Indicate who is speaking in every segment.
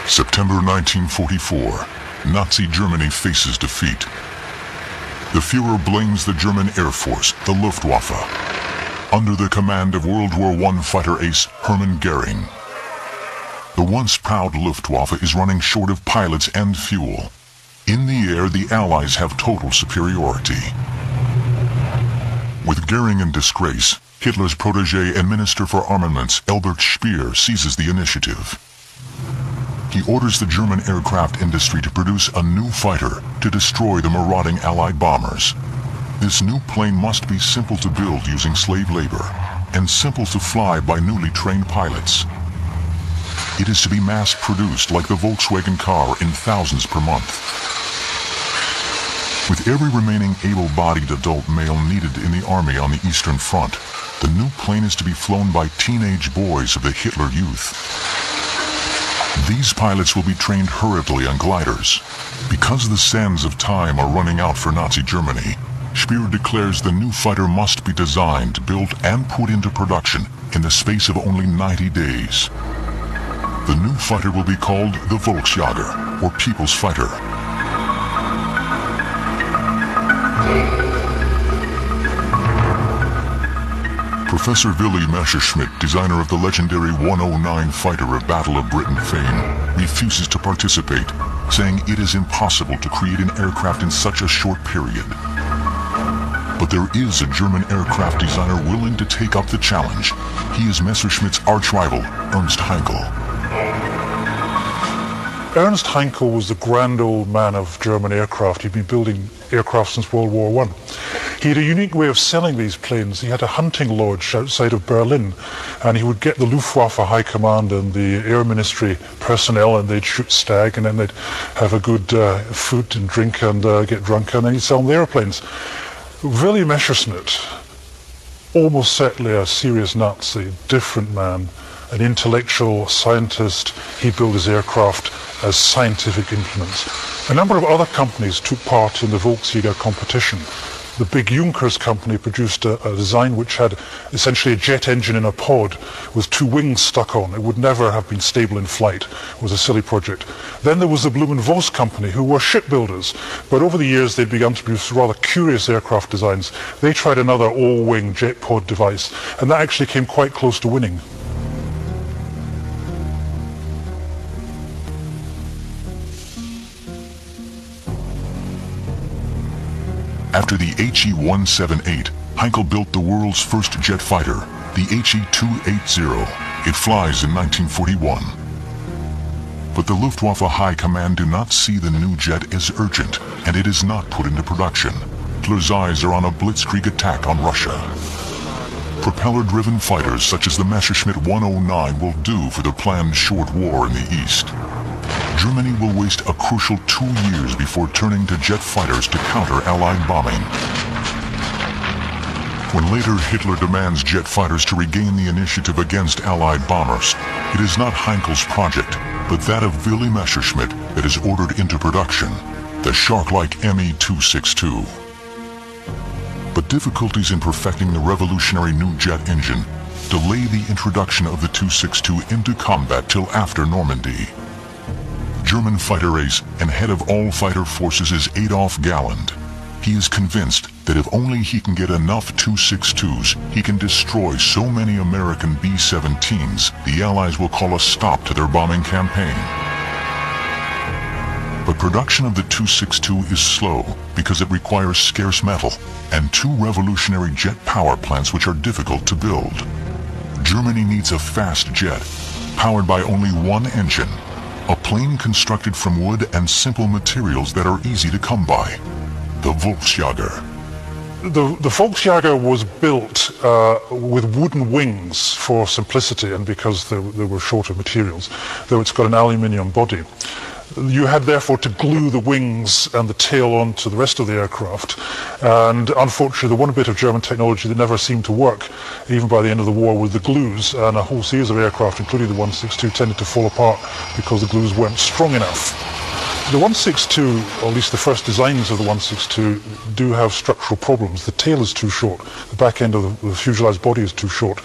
Speaker 1: September 1944, Nazi Germany faces defeat. The Führer blames the German Air Force, the Luftwaffe, under the command of World War I fighter ace Hermann Goering. The once proud Luftwaffe is running short of pilots and fuel. In the air, the Allies have total superiority. With Goering in disgrace, Hitler's protege and Minister for Armaments, Albert Speer, seizes the initiative. He orders the German aircraft industry to produce a new fighter to destroy the marauding Allied bombers. This new plane must be simple to build using slave labor, and simple to fly by newly trained pilots. It is to be mass-produced like the Volkswagen car in thousands per month. With every remaining able-bodied adult male needed in the army on the Eastern Front, the new plane is to be flown by teenage boys of the Hitler Youth. These pilots will be trained hurriedly on gliders. Because the sands of time are running out for Nazi Germany, Speer declares the new fighter must be designed, built, and put into production in the space of only 90 days. The new fighter will be called the Volksjäger, or People's Fighter. Professor Willy Messerschmitt, designer of the legendary 109 fighter of Battle of Britain fame, refuses to participate, saying it is impossible to create an aircraft in such a short period. But there is a German aircraft designer willing to take up the challenge. He is Messerschmitt's arch-rival, Ernst Heinkel.
Speaker 2: Ernst Heinkel was the grand old man of German aircraft. He'd been building aircraft since World War I. He had a unique way of selling these planes. He had a hunting lodge outside of Berlin, and he would get the Luftwaffe High Command and the Air Ministry personnel, and they'd shoot stag, and then they'd have a good food and drink and get drunk, and then he'd sell them the airplanes. Willy Messerschmitt, almost certainly a serious Nazi, different man, an intellectual scientist. He built his aircraft as scientific implements. A number of other companies took part in the Volksjäger competition. The big Junkers company produced a design which had essentially a jet engine in a pod with two wings stuck on. It would never have been stable in flight. It was a silly project. Then there was the Blum & Voss company, who were shipbuilders, but over the years they'd begun to produce rather curious aircraft designs. They tried another all-wing jet pod device, and that actually came quite close to winning.
Speaker 1: After the HE-178, Heinkel built the world's first jet fighter, the HE-280. It flies in 1941. But the Luftwaffe High Command do not see the new jet as urgent, and it is not put into production. Hitler's eyes are on a blitzkrieg attack on Russia. Propeller-driven fighters such as the Messerschmitt 109 will do for the planned short war in the East. Germany will waste a crucial 2 years before turning to jet fighters to counter Allied bombing. When later Hitler demands jet fighters to regain the initiative against Allied bombers, it is not Heinkel's project, but that of Willy Messerschmitt that is ordered into production, the shark-like Me-262. But difficulties in perfecting the revolutionary new jet engine delay the introduction of the 262 into combat till after Normandy. German fighter ace and head of all fighter forces is Adolf Galland. He is convinced that if only he can get enough 262s, he can destroy so many American B-17s, the Allies will call a stop to their bombing campaign. But production of the 262 is slow because it requires scarce metal and 2 revolutionary jet power plants which are difficult to build. Germany needs a fast jet, powered by only one engine. A plane constructed from wood and simple materials that are easy to come by. The Volksjäger.
Speaker 2: The Volksjäger was built with wooden wings for simplicity and because they were short of materials, though it's got an aluminium body. You had therefore to glue the wings and the tail onto the rest of the aircraft, and unfortunately the one bit of German technology that never seemed to work, even by the end of the war, was the glues, and a whole series of aircraft, including the 162, tended to fall apart because the glues weren't strong enough. The 162, or at least the first designs of the 162, do have structural problems. The tail is too short, the back end of the fuselage body is too short,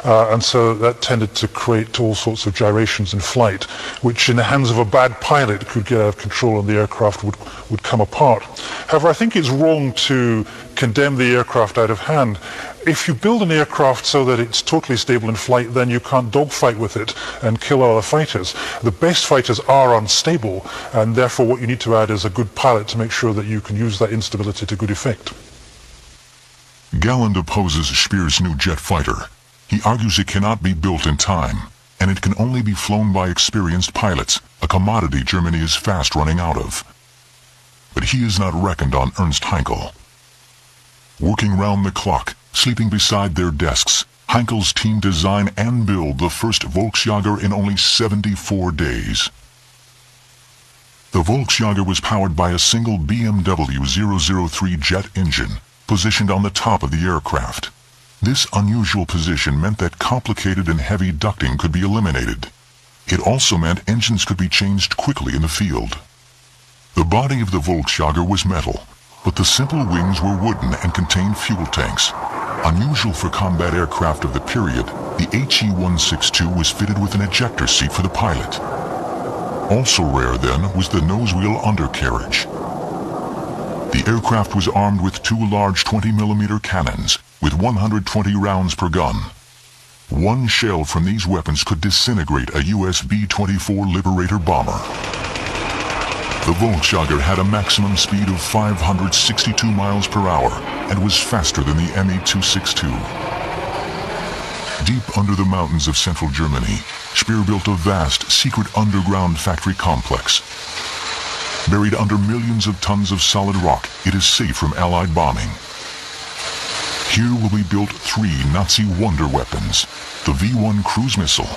Speaker 2: and so that tended to create all sorts of gyrations in flight, which in the hands of a bad pilot could get out of control and the aircraft would come apart. However, I think it's wrong to condemn the aircraft out of hand. If you build an aircraft so that it's totally stable in flight, then you can't dogfight with it and kill other fighters. The best fighters are unstable, and therefore what you need to add is a good pilot to make sure that you can use that instability to good effect.
Speaker 1: Galland opposes Speer's new jet fighter. He argues it cannot be built in time, and it can only be flown by experienced pilots, a commodity Germany is fast running out of. But he is not reckoned on Ernst Haenkel. Working round the clock, sleeping beside their desks, Haenkel's team design and build the first Volksjager in only 74 days. The Volksjager was powered by a single BMW 003 jet engine, positioned on the top of the aircraft. This unusual position meant that complicated and heavy ducting could be eliminated. It also meant engines could be changed quickly in the field. The body of the Volksjager was metal, but the simple wings were wooden and contained fuel tanks. Unusual for combat aircraft of the period, the HE-162 was fitted with an ejector seat for the pilot. Also rare then was the nose-wheel undercarriage. The aircraft was armed with two large 20mm cannons, with 120 rounds per gun. One shell from these weapons could disintegrate a US B-24 Liberator bomber. The Volksjager had a maximum speed of 562 miles per hour and was faster than the Me-262. Deep under the mountains of central Germany, Speer built a vast, secret underground factory complex. Buried under millions of tons of solid rock, it is safe from Allied bombing. Here will be built three Nazi wonder weapons: the V-1 cruise missile,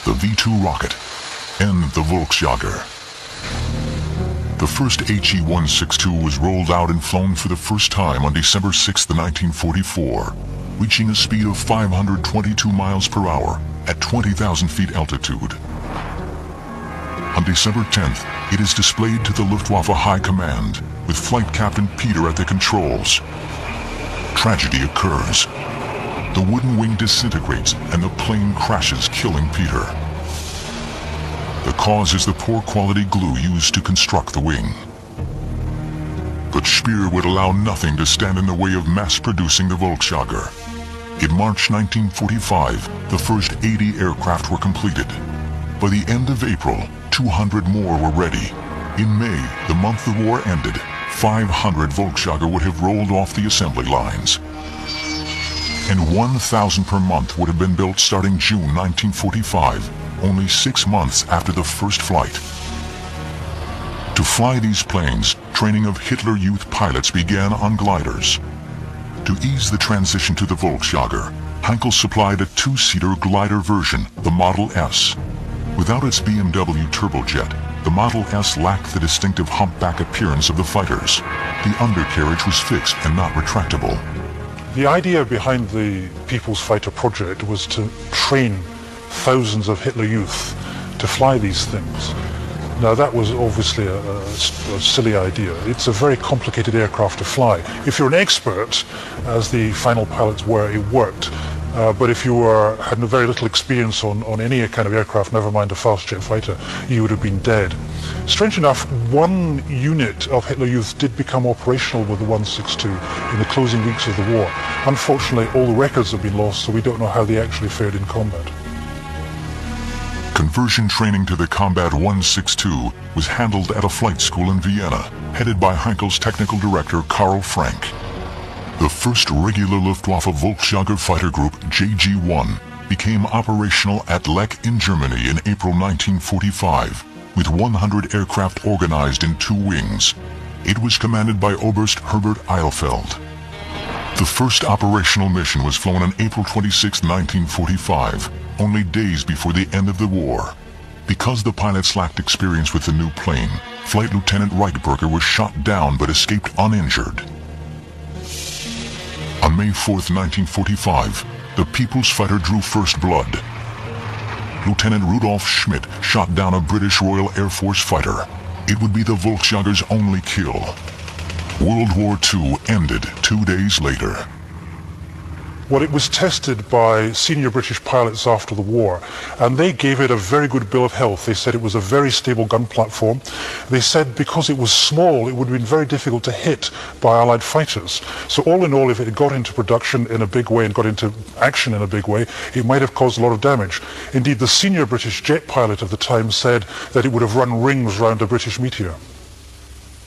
Speaker 1: the V-2 rocket, and the Volksjager. The first HE-162 was rolled out and flown for the first time on December 6, 1944, reaching a speed of 522 miles per hour at 20,000 feet altitude. On December 10th, it is displayed to the Luftwaffe High Command, with Flight Captain Peter at the controls. Tragedy occurs. The wooden wing disintegrates and the plane crashes, killing Peter. The cause is the poor quality glue used to construct the wing. But Speer would allow nothing to stand in the way of mass-producing the Volksjager. In March 1945, the first 80 aircraft were completed. By the end of April, 200 more were ready. In May, the month the war ended, 500 Volksjager would have rolled off the assembly lines. And 1,000 per month would have been built starting June 1945. Only 6 months after the first flight. To fly these planes, training of Hitler Youth pilots began on gliders. To ease the transition to the Volksjager, Haenkel supplied a two-seater glider version, the Model S. Without its BMW turbojet, the Model S lacked the distinctive humpback appearance of the fighters. The undercarriage was fixed and not retractable.
Speaker 2: The idea behind the People's Fighter project was to train thousands of Hitler Youth to fly these things. Now that was obviously a silly idea. It's a very complicated aircraft to fly. If you're an expert, as the final pilots were, it worked. But if you had very little experience on any kind of aircraft, never mind a fast jet fighter, you would have been dead. Strange enough, one unit of Hitler Youth did become operational with the 162 in the closing weeks of the war. Unfortunately, all the records have been lost, so we don't know how they actually fared in combat.
Speaker 1: Conversion training to the Combat 162 was handled at a flight school in Vienna, headed by Haenkel's technical director Karl Frank. The first regular Luftwaffe Volksjager fighter group, JG-1, became operational at Lech in Germany in April 1945, with 100 aircraft organized in 2 wings. It was commanded by Oberst Herbert Eilfeld. The first operational mission was flown on April 26, 1945, only days before the end of the war. Because the pilots lacked experience with the new plane, Flight Lieutenant Reichberger was shot down but escaped uninjured. On May 4, 1945, the People's Fighter drew first blood. Lieutenant Rudolf Schmidt shot down a British Royal Air Force fighter. It would be the Volksjager's only kill. World War II ended 2 days later.
Speaker 2: Well, it was tested by senior British pilots after the war, and they gave it a very good bill of health. They said it was a very stable gun platform. They said because it was small, it would have been very difficult to hit by Allied fighters. So all in all, if it had got into production in a big way and got into action in a big way, it might have caused a lot of damage. Indeed, the senior British jet pilot of the time said that it would have run rings round a British Meteor.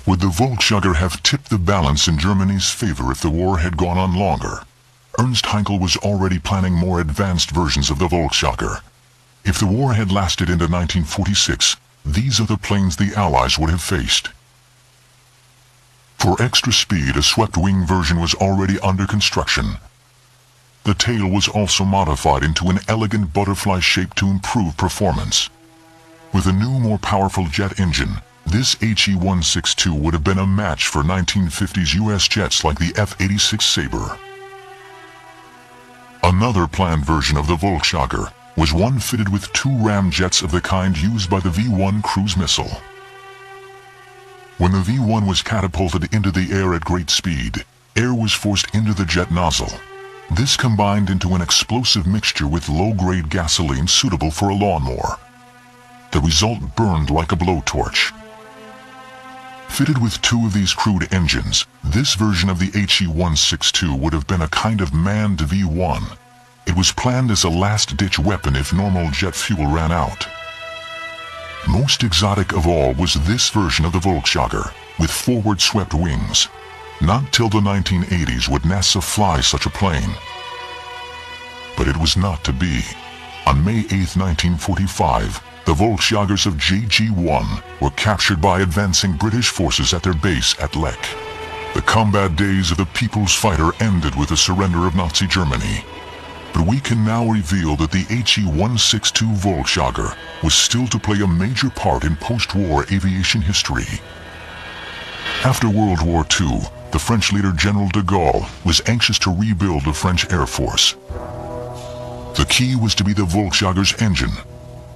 Speaker 1: Would the Volksjager have tipped the balance in Germany's favor if the war had gone on longer? Ernst Haenkel was already planning more advanced versions of the Volksjager. If the war had lasted into 1946, these are the planes the Allies would have faced. For extra speed, a swept-wing version was already under construction. The tail was also modified into an elegant butterfly shape to improve performance. With a new, more powerful jet engine, this HE-162 would have been a match for 1950s U.S. jets like the F-86 Sabre. Another planned version of the Volksjager was one fitted with 2 ramjets of the kind used by the V-1 cruise missile. When the V-1 was catapulted into the air at great speed, air was forced into the jet nozzle. This combined into an explosive mixture with low-grade gasoline suitable for a lawnmower. The result burned like a blowtorch. Fitted with 2 of these crude engines, this version of the HE-162 would have been a kind of manned V-1. It was planned as a last-ditch weapon if normal jet fuel ran out. Most exotic of all was this version of the Volksjager, with forward-swept wings. Not till the 1980s would NASA fly such a plane. But it was not to be. On May 8, 1945, the Volksjagers of JG-1 were captured by advancing British forces at their base at Lech. The combat days of the People's Fighter ended with the surrender of Nazi Germany. But we can now reveal that the HE-162 Volksjager was still to play a major part in post-war aviation history. After World War II, the French leader General de Gaulle was anxious to rebuild the French Air Force. The key was to be the Volksjager's engine,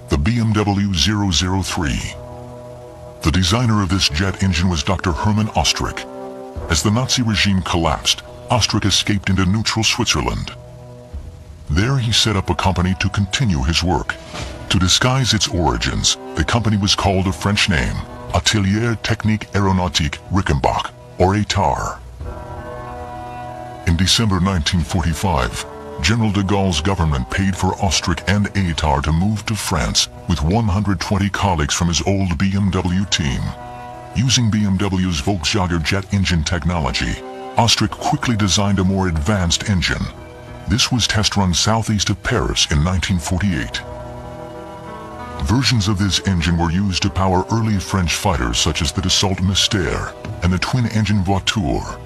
Speaker 1: the BMW 003. The designer of this jet engine was Dr. Hermann Ostrich. As the Nazi regime collapsed, Ostrich escaped into neutral Switzerland. There he set up a company to continue his work. To disguise its origins, the company was called a French name, Atelier Technique Aéronautique Rickenbach, or ATAR. In December 1945, General de Gaulle's government paid for Ostrich and ATAR to move to France with 120 colleagues from his old BMW team. Using BMW's Volksjager jet engine technology, Ostrich quickly designed a more advanced engine. This was test run southeast of Paris in 1948. Versions of this engine were used to power early French fighters such as the Dassault Mystère and the twin-engine Voiture.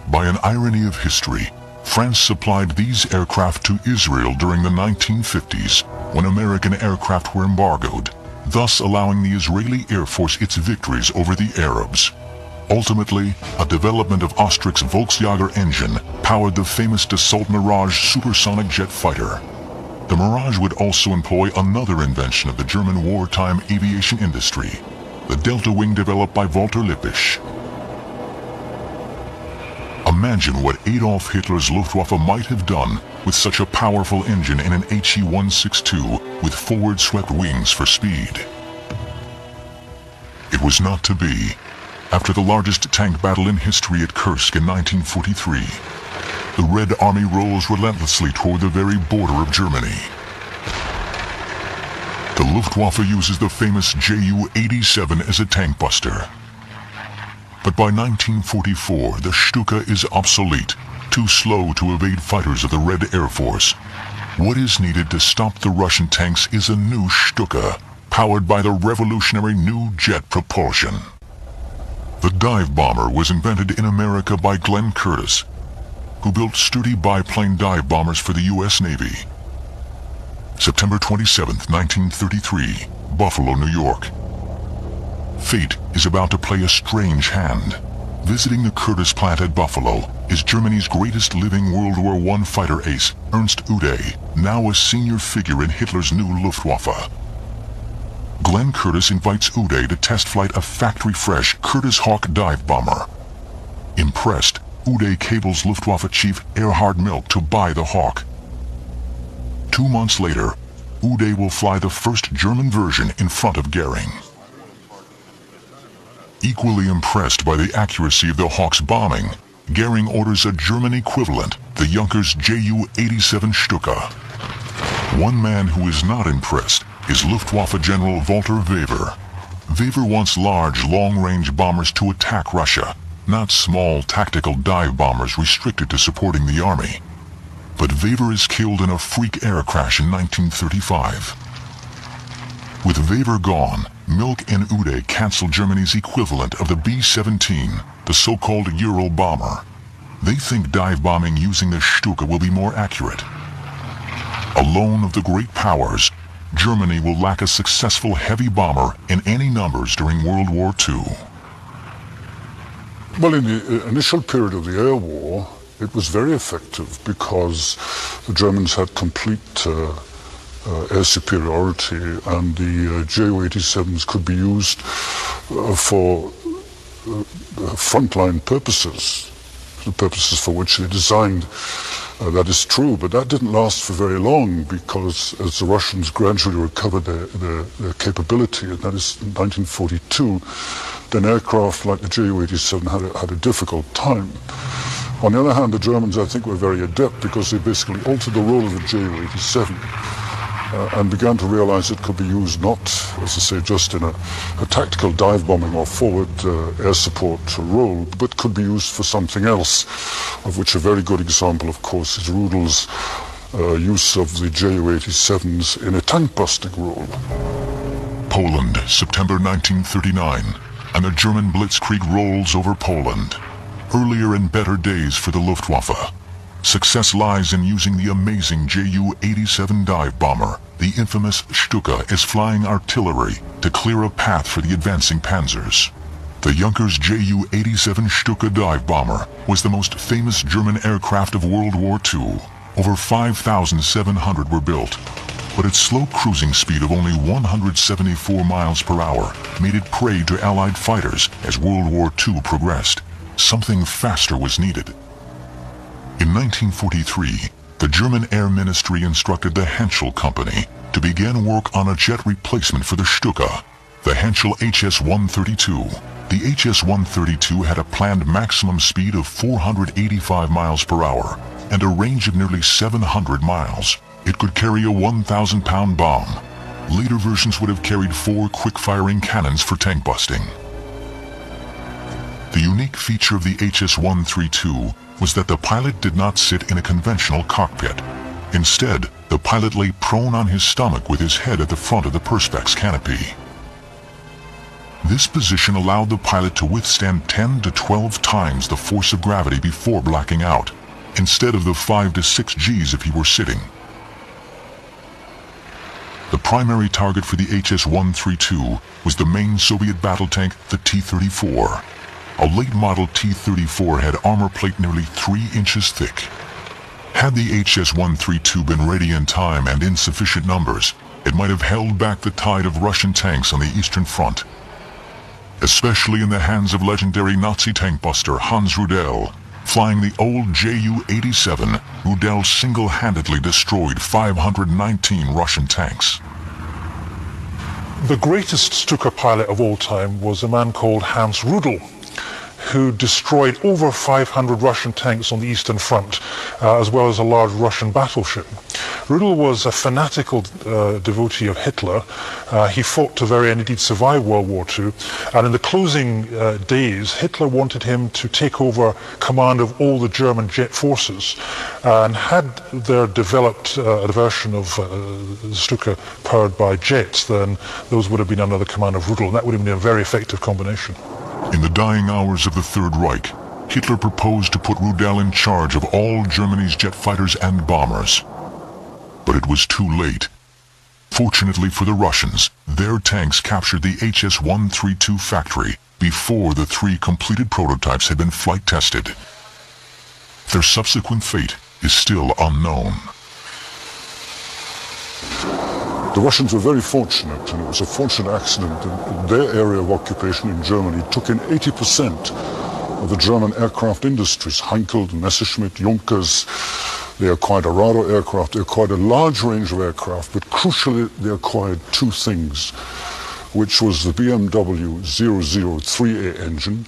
Speaker 1: By an irony of history, France supplied these aircraft to Israel during the 1950s when American aircraft were embargoed, thus allowing the Israeli Air Force its victories over the Arabs. Ultimately, a development of Ostrich's Volksjager engine powered the famous Dassault Mirage supersonic jet fighter. The Mirage would also employ another invention of the German wartime aviation industry, the Delta Wing developed by Walter Lippisch. Imagine what Adolf Hitler's Luftwaffe might have done with such a powerful engine in an HE-162 with forward-swept wings for speed. It was not to be. After the largest tank battle in history at Kursk in 1943, the Red Army rolls relentlessly toward the very border of Germany. The Luftwaffe uses the famous Ju-87 as a tank buster. But by 1944, the Stuka is obsolete, too slow to evade fighters of the Red Air Force. What is needed to stop the Russian tanks is a new Stuka, powered by the revolutionary new jet propulsion. The dive bomber was invented in America by Glenn Curtiss, who built sturdy biplane dive bombers for the U.S. Navy. September 27, 1933, Buffalo, New York. Fate is about to play a strange hand. Visiting the Curtiss plant at Buffalo is Germany's greatest living World War I fighter ace, Ernst Uday, now a senior figure in Hitler's new Luftwaffe. Glenn Curtiss invites Uday to test flight a factory-fresh Curtiss Hawk dive bomber. Impressed, Uday cables Luftwaffe chief Erhard Milch to buy the Hawk. 2 months later, Uday will fly the first German version in front of Goering. Equally impressed by the accuracy of the Hawk's bombing, Goering orders a German equivalent, the Junkers Ju-87 Stuka. One man who is not impressed is Luftwaffe General Walter Wever. Wever wants large, long-range bombers to attack Russia, not small tactical dive bombers restricted to supporting the army. But Wever is killed in a freak air crash in 1935. With Wever gone, Milch and Uday cancel Germany's equivalent of the B-17, the so-called Ural bomber. They think dive bombing using the Stuka will be more accurate. Alone of the great powers, Germany will lack a successful heavy bomber in any numbers during World War II.
Speaker 3: Well, in the initial period of the air war, it was very effective because the Germans had complete air superiority, and the Ju-87s could be used for frontline purposes, the purposes for which they designed. That is true, but that didn't last for very long because as the Russians gradually recovered their capability, and that is in 1942, then aircraft like the Ju-87 had a difficult time. On the other hand, the Germans, I think, were very adept because they basically altered the role of the Ju-87 and began to realize it could be used not, as I say, just in a tactical dive bombing or forward air support role, but could be used for something else, of which a very good example, of course, is Rudel's use of the Ju-87s in a tank-busting role.
Speaker 1: Poland, September 1939, and the German blitzkrieg rolls over Poland. Earlier and better days for the Luftwaffe. Success lies in using the amazing Ju-87 dive bomber, the infamous Stuka, as flying artillery to clear a path for the advancing panzers. The Junkers Ju-87 Stuka dive bomber was the most famous German aircraft of World War II. Over 5,700 were built, but its slow cruising speed of only 174 miles per hour made it prey to Allied fighters as World War II progressed. Something faster was needed. In 1943, the German Air Ministry instructed the Henschel Company to begin work on a jet replacement for the Stuka, the Henschel HS-132. The HS-132 had a planned maximum speed of 485 miles per hour and a range of nearly 700 miles. It could carry a 1,000-pound bomb. Later versions would have carried 4 quick-firing cannons for tank busting. The unique feature of the HS-132 was that the pilot did not sit in a conventional cockpit. Instead, the pilot lay prone on his stomach with his head at the front of the perspex canopy. This position allowed the pilot to withstand 10 to 12 times the force of gravity before blacking out, instead of the 5 to 6 Gs if he were sitting. The primary target for the HS-132 was the main Soviet battle tank, the T-34. A late-model T-34 had armor plate nearly 3 inches thick. Had the HS-132 been ready in time and in sufficient numbers, it might have held back the tide of Russian tanks on the Eastern Front. Especially in the hands of legendary Nazi tank buster Hans Rudel. Flying the old Ju-87, Rudel single-handedly destroyed 519 Russian tanks.
Speaker 2: The greatest Stuka pilot of all time was a man called Hans Rudel, who destroyed over 500 Russian tanks on the Eastern Front, as well as a large Russian battleship. Rudel was a fanatical devotee of Hitler. He fought to the very end, indeed survived World War II, and in the closing days, Hitler wanted him to take over command of all the German jet forces, and had there developed a version of Stuka powered by jets, then those would have been under the command of Rudel, and that would have been a very effective combination.
Speaker 1: In the dying hours of the Third Reich, Hitler proposed to put Rudel in charge of all Germany's jet fighters and bombers. But it was too late. Fortunately for the Russians, their tanks captured the HS-132 factory before the 3 completed prototypes had been flight tested. Their subsequent fate is still unknown.
Speaker 3: The Russians were very fortunate, and it was a fortunate accident that their area of occupation in Germany took in 80% of the German aircraft industries. Heinkel, Messerschmitt, Junkers. They acquired Arado aircraft. They acquired a large range of aircraft, but crucially they acquired two things, which was the BMW 003A engine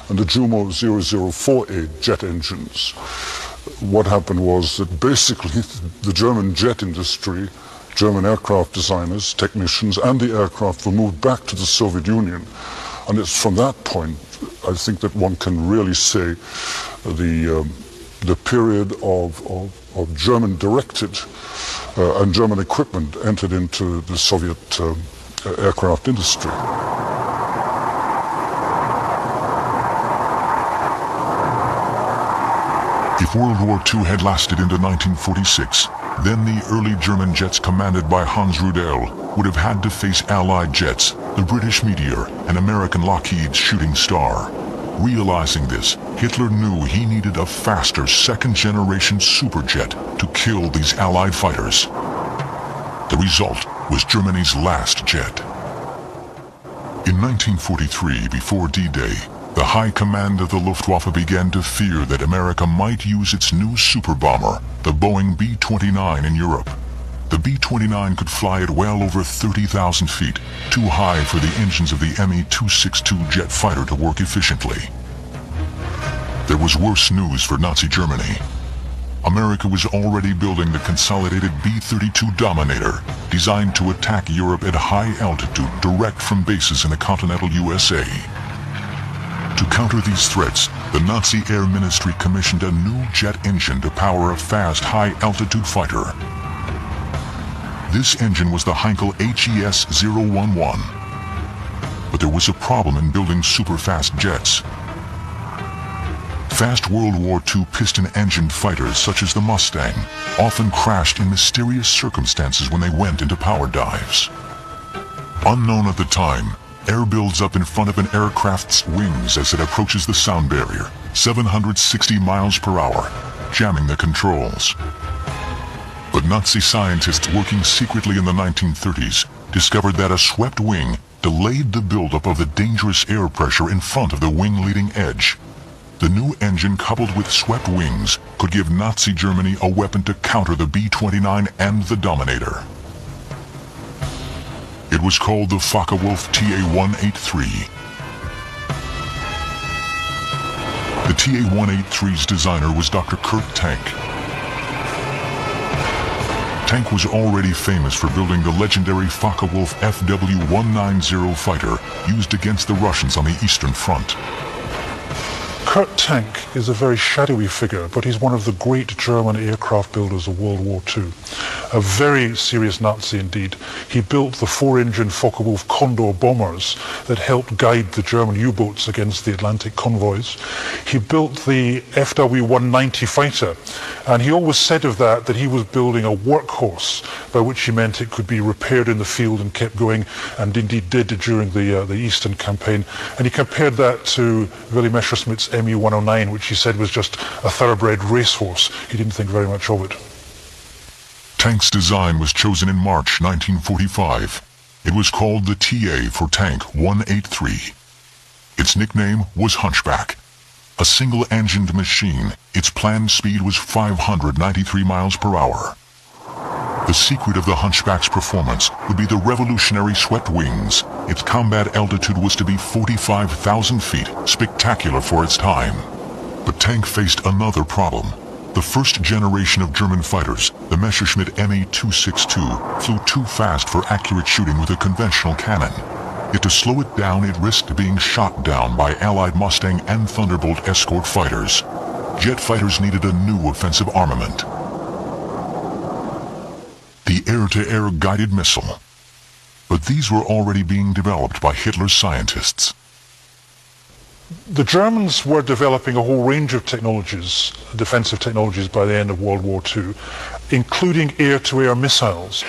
Speaker 3: and the Jumo 004A jet engines. What happened was that basically the German jet industry, German aircraft designers, technicians, and the aircraft were moved back to the Soviet Union. And it's from that point, I think, that one can really say the period of German-directed and German equipment entered into the Soviet aircraft industry.
Speaker 1: If World War II had lasted into 1946, then the early German jets commanded by Hans Rudel would have had to face Allied jets, the British Meteor and American Lockheed's Shooting Star. Realizing this, Hitler knew he needed a faster second-generation superjet to kill these Allied fighters. The result was Germany's last jet. In 1943, before D-Day, the high command of the Luftwaffe began to fear that America might use its new super bomber, the Boeing B-29, in Europe. The B-29 could fly at well over 30,000 feet, too high for the engines of the Me-262 jet fighter to work efficiently. There was worse news for Nazi Germany. America was already building the consolidated B-32 Dominator, designed to attack Europe at high altitude direct from bases in the continental USA. To counter these threats, the Nazi Air Ministry commissioned a new jet engine to power a fast, high-altitude fighter. This engine was the Heinkel HES-011. But there was a problem in building super-fast jets. Fast World War II piston-engined fighters such as the Mustang often crashed in mysterious circumstances when they went into power dives. Unknown at the time, air builds up in front of an aircraft's wings as it approaches the sound barrier, 760 miles per hour, jamming the controls. But Nazi scientists working secretly in the 1930s discovered that a swept wing delayed the buildup of the dangerous air pressure in front of the wing leading edge. The new engine coupled with swept wings could give Nazi Germany a weapon to counter the B-29 and the Dominator. It was called the Focke-Wulf TA-183. The TA-183's designer was Dr. Kurt Tank. Tank was already famous for building the legendary Focke-Wulf FW-190 fighter used against the Russians on the Eastern Front.
Speaker 2: Kurt Tank is a very shadowy figure, but he's one of the great German aircraft builders of World War II. A very serious Nazi indeed. He built the 4-engine Focke-Wulf Condor bombers that helped guide the German U-boats against the Atlantic convoys. He built the FW-190 fighter, and he always said of that he was building a workhorse, by which he meant it could be repaired in the field and kept going, and indeed did during the Eastern campaign. And he compared that to Willy Messerschmitt's Me-109, which he said was just a thoroughbred racehorse. He didn't think very much of it.
Speaker 1: Tank's design was chosen in March 1945. It was called the TA for Tank 183. Its nickname was Hunchback. A single-engined machine, its planned speed was 593 miles per hour. The secret of the Hunchback's performance would be the revolutionary swept wings. Its combat altitude was to be 45,000 feet, spectacular for its time. But Tank faced another problem. The first generation of German fighters, the Messerschmitt Me-262, flew too fast for accurate shooting with a conventional cannon. Yet to slow it down, it risked being shot down by Allied Mustang and Thunderbolt escort fighters. Jet fighters needed a new offensive armament: the air-to-air guided missile. But these were already being developed by Hitler's scientists.
Speaker 2: The Germans were developing a whole range of technologies, defensive technologies, by the end of World War II, including air-to-air missiles.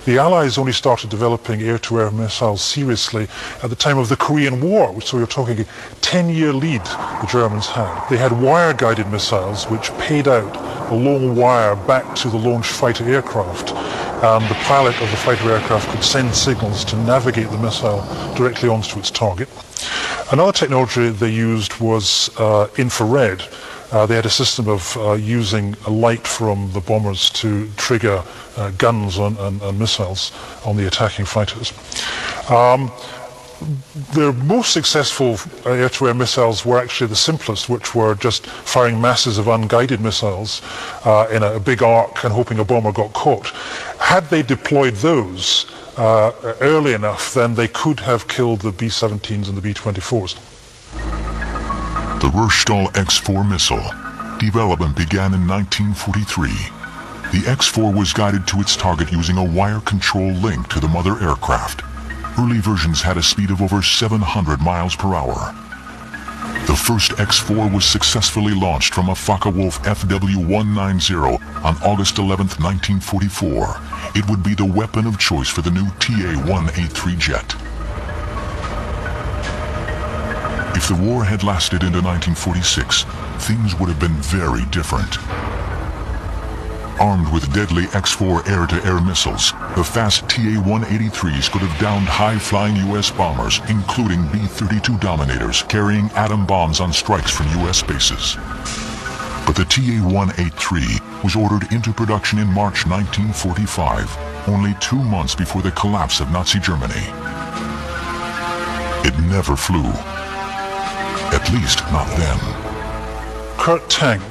Speaker 2: The Allies only started developing air-to-air missiles seriously at the time of the Korean War, so you're talking a 10-year lead the Germans had. They had wire-guided missiles which paid out a long wire back to the launch fighter aircraft, and the pilot of the fighter aircraft could send signals to navigate the missile directly onto its target. Another technology they used was infrared. They had a system of using a light from the bombers to trigger guns and missiles on the attacking fighters. Their most successful air-to-air missiles were actually the simplest, which were just firing masses of unguided missiles in a big arc and hoping a bomber got caught. Had they deployed those early enough, then they could have killed the B-17s and the B-24s.
Speaker 1: The Ruhrstahl X-4 missile development began in 1943. The X-4 was guided to its target using a wire control link to the mother aircraft. Early versions had a speed of over 700 miles per hour. The first X-4 was successfully launched from a Focke-Wulf FW-190 on August 11, 1944. It would be the weapon of choice for the new TA-183 jet. If the war had lasted into 1946, things would have been very different. Armed with deadly X-4 air-to-air missiles, the fast TA-183s could have downed high-flying U.S. bombers, including B-32 Dominators carrying atom bombs on strikes from U.S. bases. But the TA-183 was ordered into production in March 1945, only 2 months before the collapse of Nazi Germany. It never flew. At least not then.
Speaker 2: Kurt Tank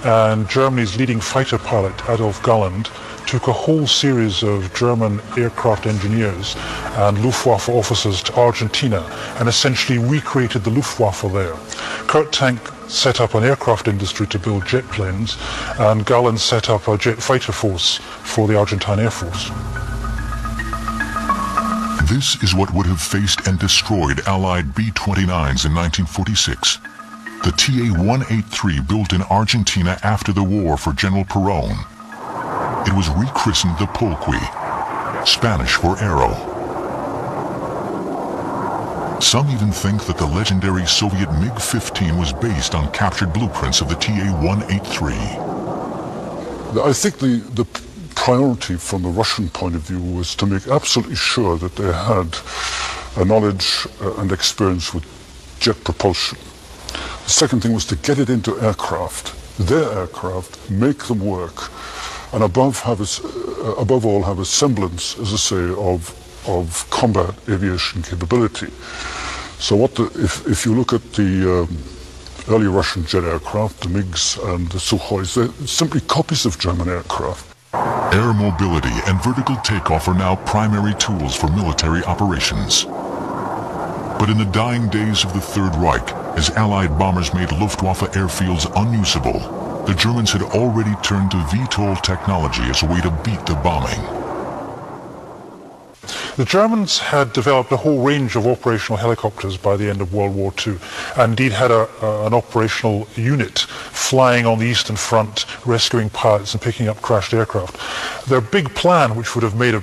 Speaker 2: and Germany's leading fighter pilot Adolf Galland took a whole series of German aircraft engineers and Luftwaffe officers to Argentina and essentially recreated the Luftwaffe there. Kurt Tank set up an aircraft industry to build jet planes, and Galland set up a jet fighter force for the Argentine Air Force.
Speaker 1: This is what would have faced and destroyed Allied B-29s in 1946. The TA-183 built in Argentina after the war for General Perón. It was rechristened the Polqui, Spanish for arrow. Some even think that the legendary Soviet MiG-15 was based on captured blueprints of the TA-183.
Speaker 3: I think the priority from the Russian point of view was to make absolutely sure that they had a knowledge and experience with jet propulsion. The second thing was to get it into aircraft, their aircraft, make them work, and above all have a semblance, as I say, of combat aviation capability. So if you look at the early Russian jet aircraft, the MiGs and the Sukhois, they're simply copies of German aircraft.
Speaker 1: Air mobility and vertical takeoff are now primary tools for military operations. But in the dying days of the Third Reich, as Allied bombers made Luftwaffe airfields unusable, the Germans had already turned to VTOL technology as a way to beat the bombing.
Speaker 2: The Germans had developed a whole range of operational helicopters by the end of World War II, and indeed had an operational unit flying on the Eastern Front, rescuing pilots and picking up crashed aircraft. Their big plan, which would have made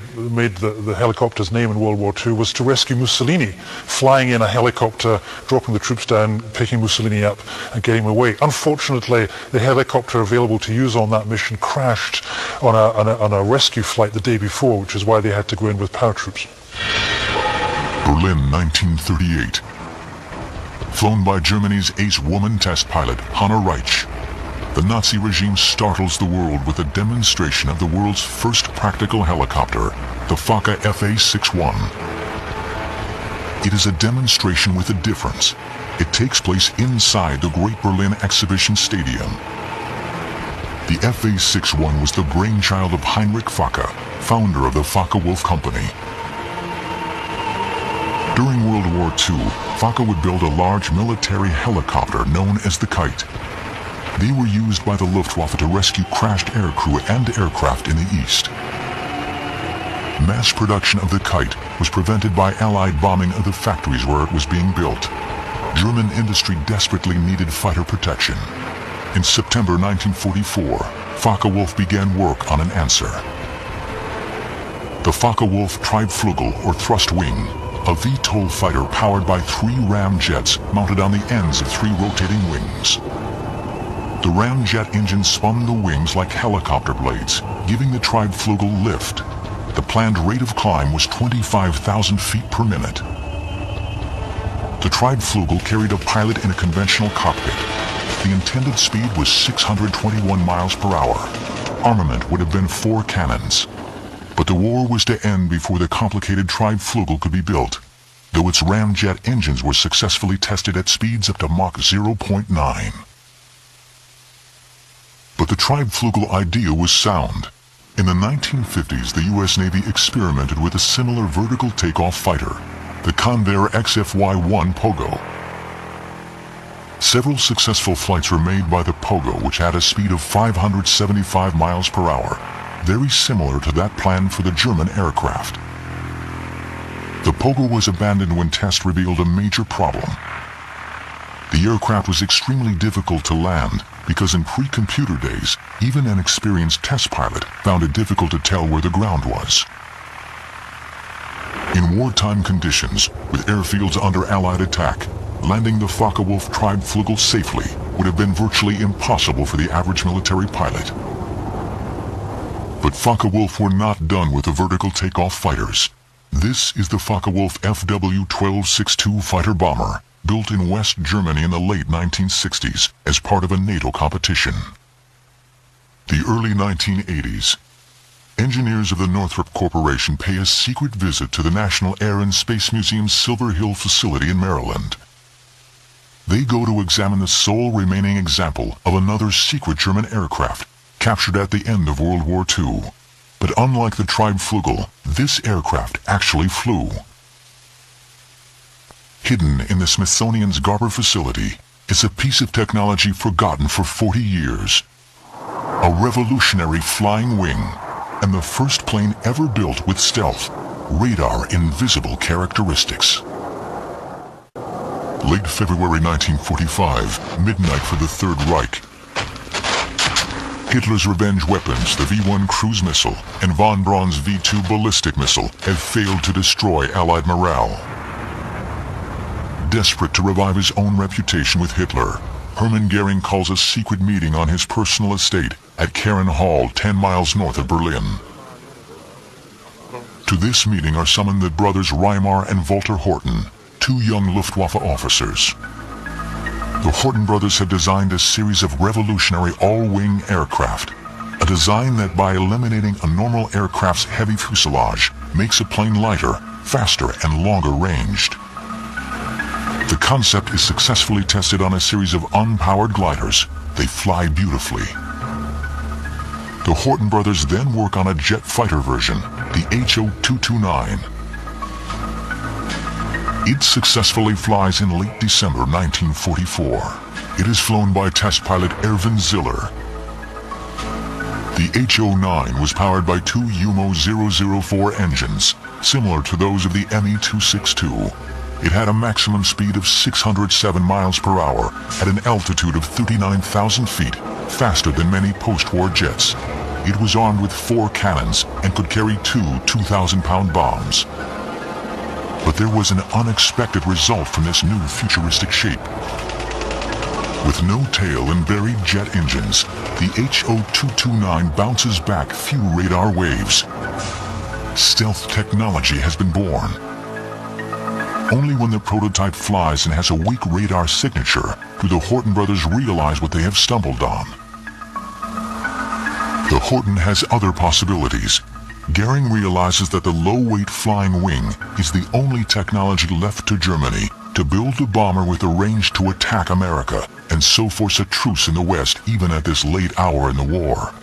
Speaker 2: the helicopter's name in World War II, was to rescue Mussolini, flying in a helicopter, dropping the troops down, picking Mussolini up and getting him away. Unfortunately, the helicopter available to use on that mission crashed on a rescue flight the day before, which is why they had to go in with paratroops.
Speaker 1: Berlin, 1938. Flown by Germany's ace woman test pilot, Hanna Reitsch, the Nazi regime startles the world with a demonstration of the world's first practical helicopter, the Fokker Fa-61. It is a demonstration with a difference. It takes place inside the Great Berlin Exhibition Stadium. The Fa-61 was the brainchild of Heinrich Fokke, founder of the Focke-Wulf Company. During World War II, Fokke would build a large military helicopter known as the Kite. They were used by the Luftwaffe to rescue crashed aircrew and aircraft in the East. Mass production of the Kite was prevented by Allied bombing of the factories where it was being built. German industry desperately needed fighter protection. In September 1944, Focke-Wulf began work on an answer. The Focke-Wulf Treibflügel, or thrust wing, a VTOL fighter powered by 3 ramjets mounted on the ends of 3 rotating wings. The ramjet engine spun the wings like helicopter blades, giving the Treibflügel lift. The planned rate of climb was 25,000 feet per minute. The Treibflügel carried a pilot in a conventional cockpit. The intended speed was 621 miles per hour. Armament would have been 4 cannons. But the war was to end before the complicated Treibflügel could be built, though its ramjet engines were successfully tested at speeds up to Mach 0.9. But the Treibflügel idea was sound. In the 1950s, the U.S. Navy experimented with a similar vertical takeoff fighter, the Convair XFY-1 Pogo. Several successful flights were made by the Pogo, which had a speed of 575 miles per hour, very similar to that planned for the German aircraft. The Pogo was abandoned when tests revealed a major problem. The aircraft was extremely difficult to land because in pre-computer days, even an experienced test pilot found it difficult to tell where the ground was. In wartime conditions, with airfields under Allied attack, landing the Focke-Wulf Treibflügel safely would have been virtually impossible for the average military pilot. But Focke-Wulf were not done with the vertical takeoff fighters. This is the Focke-Wulf FW-1262 fighter bomber, built in West Germany in the late 1960s as part of a NATO competition. The early 1980s. Engineers of the Northrop Corporation pay a secret visit to the National Air and Space Museum's Silver Hill facility in Maryland. They go to examine the sole remaining example of another secret German aircraft captured at the end of World War II. But unlike the Treibflügel, this aircraft actually flew. Hidden in the Smithsonian's Garber facility is a piece of technology forgotten for 40 years. A revolutionary flying wing, and the first plane ever built with stealth, radar invisible characteristics. Late February 1945, midnight for the Third Reich. Hitler's revenge weapons, the V-1 cruise missile and von Braun's V-2 ballistic missile, have failed to destroy Allied morale. Desperate to revive his own reputation with Hitler, Hermann Goering calls a secret meeting on his personal estate at Karen Hall, 10 miles north of Berlin. To this meeting are summoned the brothers Reimar and Walter Horten, 2 young Luftwaffe officers. The Horten brothers have designed a series of revolutionary all-wing aircraft, a design that by eliminating a normal aircraft's heavy fuselage makes a plane lighter, faster, and longer ranged. The concept is successfully tested on a series of unpowered gliders. They fly beautifully. The Horten brothers then work on a jet fighter version, the HO-229. It successfully flies in late December 1944. It is flown by test pilot Erwin Ziller. The HO-9 was powered by 2 UMO 004 engines, similar to those of the Me-262. It had a maximum speed of 607 miles per hour at an altitude of 39,000 feet, faster than many post-war jets. It was armed with 4 cannons and could carry 2 2,000-pound bombs. But there was an unexpected result from this new futuristic shape. With no tail and buried jet engines, the HO-229 bounces back few radar waves. Stealth technology has been born. Only when the prototype flies and has a weak radar signature do the Horten brothers realize what they have stumbled on. The Horten has other possibilities. Goering realizes that the low-weight flying wing is the only technology left to Germany to build a bomber with the range to attack America and so force a truce in the West even at this late hour in the war.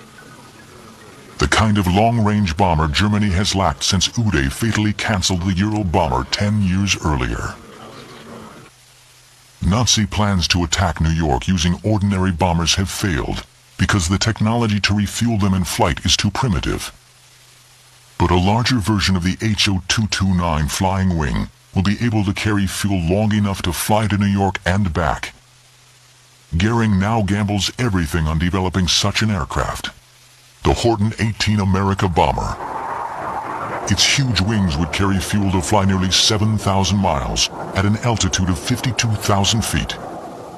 Speaker 1: The kind of long-range bomber Germany has lacked since Uday fatally cancelled the Ural bomber 10 years earlier. Nazi plans to attack New York using ordinary bombers have failed because the technology to refuel them in flight is too primitive. But a larger version of the HO-229 flying wing will be able to carry fuel long enough to fly to New York and back. Goering now gambles everything on developing such an aircraft. The Horten 18 America bomber. Its huge wings would carry fuel to fly nearly 7,000 miles at an altitude of 52,000 feet.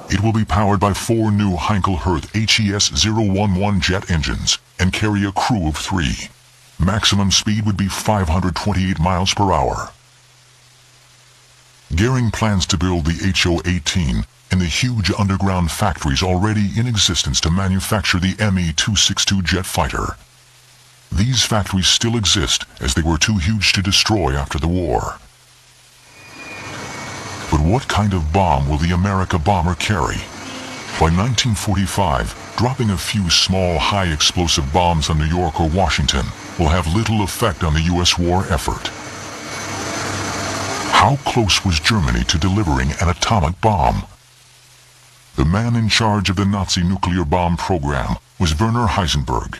Speaker 1: It will be powered by 4 new Heinkel-Herth HES-011 jet engines and carry a crew of 3. Maximum speed would be 528 miles per hour. Goering plans to build the HO-18 in the huge underground factories already in existence to manufacture the Me-262 jet fighter. These factories still exist as they were too huge to destroy after the war. But what kind of bomb will the America bomber carry? By 1945, dropping a few small high-explosive bombs on New York or Washington will have little effect on the U.S. war effort. How close was Germany to delivering an atomic bomb? The man in charge of the Nazi nuclear bomb program was Werner Heisenberg.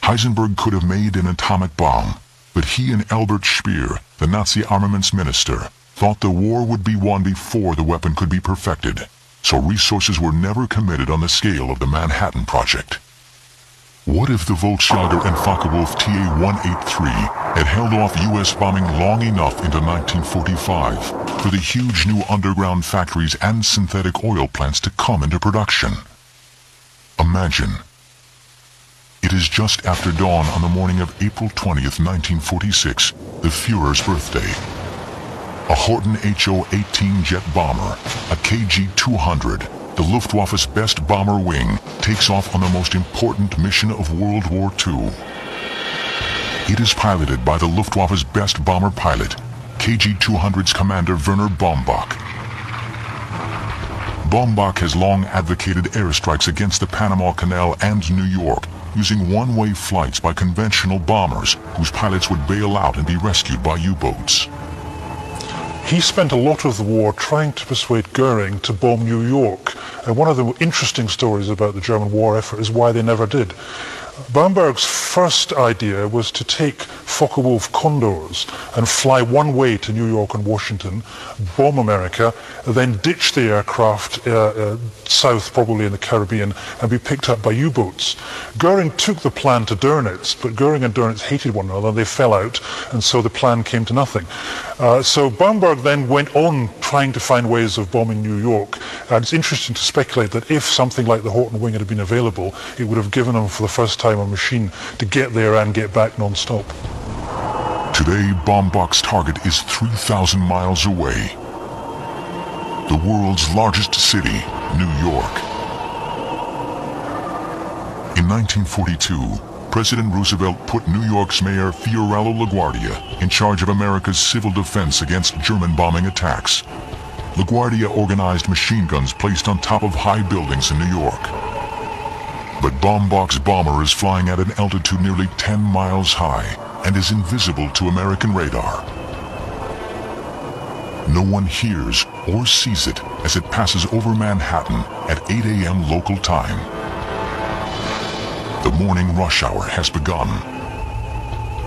Speaker 1: Heisenberg could have made an atomic bomb, but he and Albert Speer, the Nazi armaments minister, thought the war would be won before the weapon could be perfected, so resources were never committed on the scale of the Manhattan Project. What if the Volksjager and Focke-Wulf TA-183 had held off U.S. bombing long enough into 1945 for the huge new underground factories and synthetic oil plants to come into production? Imagine. It is just after dawn on the morning of April 20th, 1946, the Führer's birthday. A Horten HO-18 jet bomber, a KG-200, the Luftwaffe's best bomber wing, takes off on the most important mission of World War II. It is piloted by the Luftwaffe's best bomber pilot, KG-200's commander Werner Baumbach. Baumbach has long advocated airstrikes against the Panama Canal and New York, using one-way flights by conventional bombers whose pilots would bail out and be rescued by U-boats.
Speaker 2: He spent a lot of the war trying to persuade Goering to bomb New York. And one of the interesting stories about the German war effort is why they never did. Baumbach's first idea was to take Focke-Wulf Condors and fly one way to New York and Washington, bomb America, then ditch the aircraft south, probably in the Caribbean, and be picked up by U-boats. Goering took the plan to Dönitz, but Goering and Dönitz hated one another, and they fell out, and so the plan came to nothing. So Baumbach then went on trying to find ways of bombing New York, and it's interesting to speculate that if something like the Horten wing had been available, it would have given him for the first time a machine to get there and get back non-stop.
Speaker 1: Today, Baumbach's target is 3,000 miles away. The world's largest city, New York. In 1942, President Roosevelt put New York's Mayor Fiorello LaGuardia in charge of America's civil defense against German bombing attacks. LaGuardia organized machine guns placed on top of high buildings in New York. But Baumbach's bomber is flying at an altitude nearly 10 miles high and is invisible to American radar. No one hears or sees it as it passes over Manhattan at 8 a.m. local time. The morning rush hour has begun.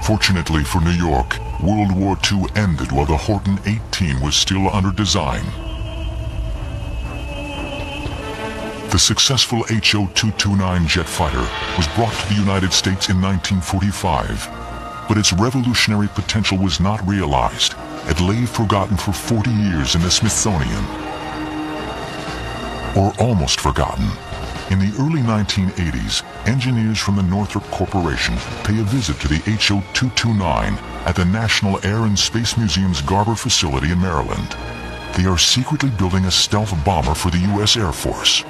Speaker 1: Fortunately for New York, World War II ended while the Horten 18 was still under design. The successful HO-229 jet fighter was brought to the United States in 1945, but its revolutionary potential was not realized. It lay forgotten for 40 years in the Smithsonian. Or almost forgotten. In the early 1980s, engineers from the Northrop Corporation pay a visit to the HO-229 at the National Air and Space Museum's Garber facility in Maryland. They are secretly building a stealth bomber for the U.S. Air Force.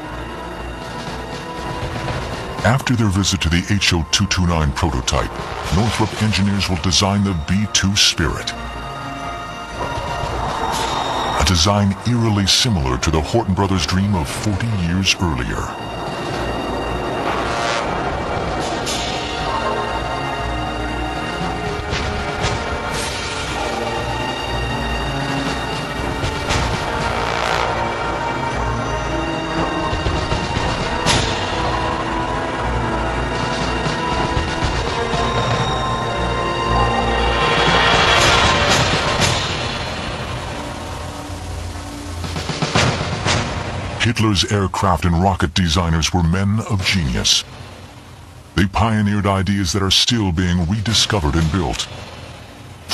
Speaker 1: After their visit to the HO-229 prototype, Northrop engineers will design the B-2 Spirit. A design eerily similar to the Horten brothers' dream of 40 years earlier. Hitler's aircraft and rocket designers were men of genius. They pioneered ideas that are still being rediscovered and built.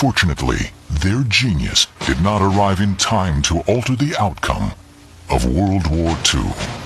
Speaker 1: Unfortunately, their genius did not arrive in time to alter the outcome of World War II.